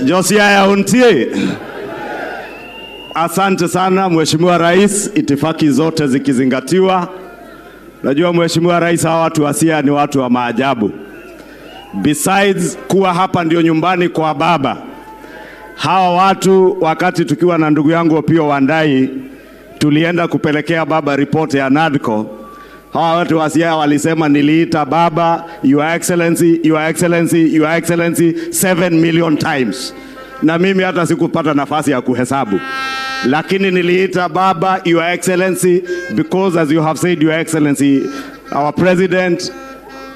Josia ya untie. Asante sana Mheshimiwa Rais, itifaki zote zikizingatiwa. Najua Mheshimiwa Rais, hawa watu wa Siaya ni watu wa maajabu. Besides kuwa hapa ndio nyumbani kwa baba, hawa watu wakati tukiwa na ndugu yangu Opiyo Wandayi tulienda kupelekea baba report ya NADCO. Hawa watu wa Siaya walisema niliita baba Your Excellency, Your Excellency, Your Excellency 7 million times. Na mimi hata sikupata nafasi ya kuhesabu. Lakini niliita baba Your Excellency because, as you have said, Your Excellency, our President,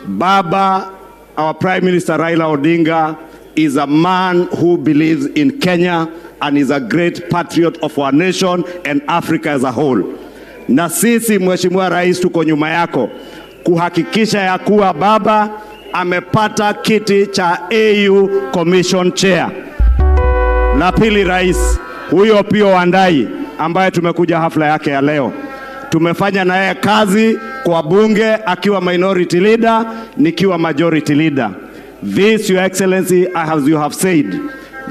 Baba, our Prime Minister Raila Odinga is a man who believes in Kenya and is a great patriot of our nation and Africa as a whole. Na sisi Mheshimiwa Rais tuko nyuma yako kuhakikisha ya kuwa baba amepata kiti cha AU Commission Chair. La pili, Rais, huyo Opiyo Wandayi ambaye tumekuja hafla yake ya leo, tumefanya na yeye kazi kwa bunge akiwa minority leader, nikiwa majority leader. This, Your Excellency, as you have said,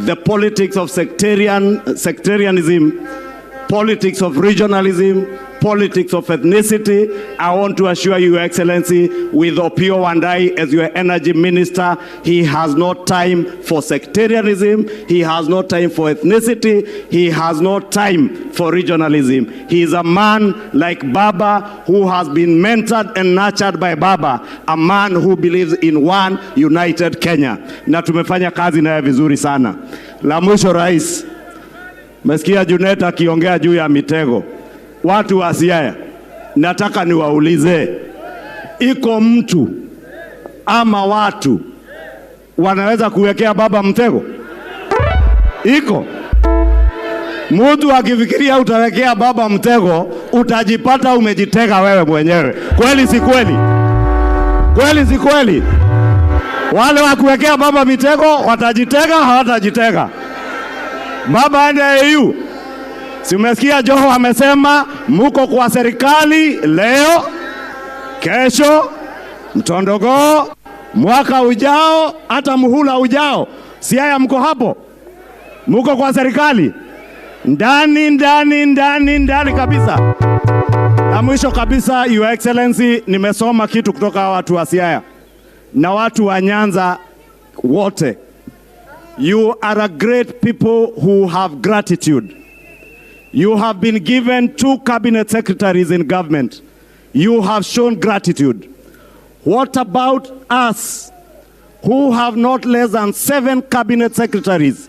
the politics of sectarianism, politics of regionalism, politics of ethnicity, I want to assure you, Your Excellency, with Opiyo Wandayi as your energy minister, he has no time for sectarianism, he has no time for ethnicity, he has no time for regionalism. He is a man like Baba who has been mentored and nurtured by Baba, a man who believes in one united Kenya. Na tumefanya kazi naye vizuri sana. La mwisho, Rais, mesikia Junet akiongea juu ya mitego. Watu wa Siaya, nataka niwaulize, iko mtu ama watu wanaweza kuwekea baba mtego? Iko mtu akifikiria utawekea baba mtego, utajipata umejitega wewe mwenyewe. Kweli si kweli? Kweli si kweli? Wale wa kuwekea baba mitego watajitega, hawatajitega. Baba aende AU. Si umesikia Joho amesema muko kwa serikali leo, kesho, mtondogo, mwaka ujao, hata muhula ujao. Siaya mko hapo? Muko kwa serikali? Ndani kabisa. Na mwisho kabisa, Your Excellency, nimesoma kitu kutoka watu wa Siaya na watu wa Nyanza wote. You are a great people who have gratitude. You have been given 2 cabinet secretaries in government. You have shown gratitude. What about us who have not less than 7 cabinet secretaries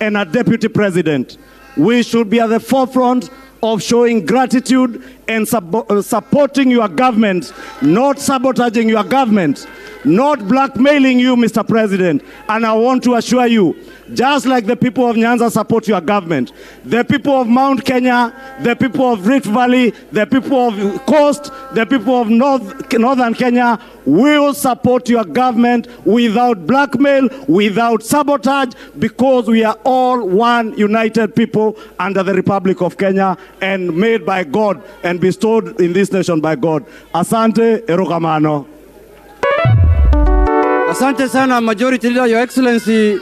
and a deputy president? We should be at the forefront of showing gratitude and supporting your government, not sabotaging your government, not blackmailing you, Mr. President. And I want to assure you, just like the people of Nyanza support your government, the people of Mount Kenya, the people of Rift Valley, the people of Coast, the people of Northern Kenya will support your government without blackmail, without sabotage, because we are all one united people under the Republic of Kenya and made by God and bestowed in this nation by God. Asante, erokamano. Asante sana Majority Leader, Your Excellency.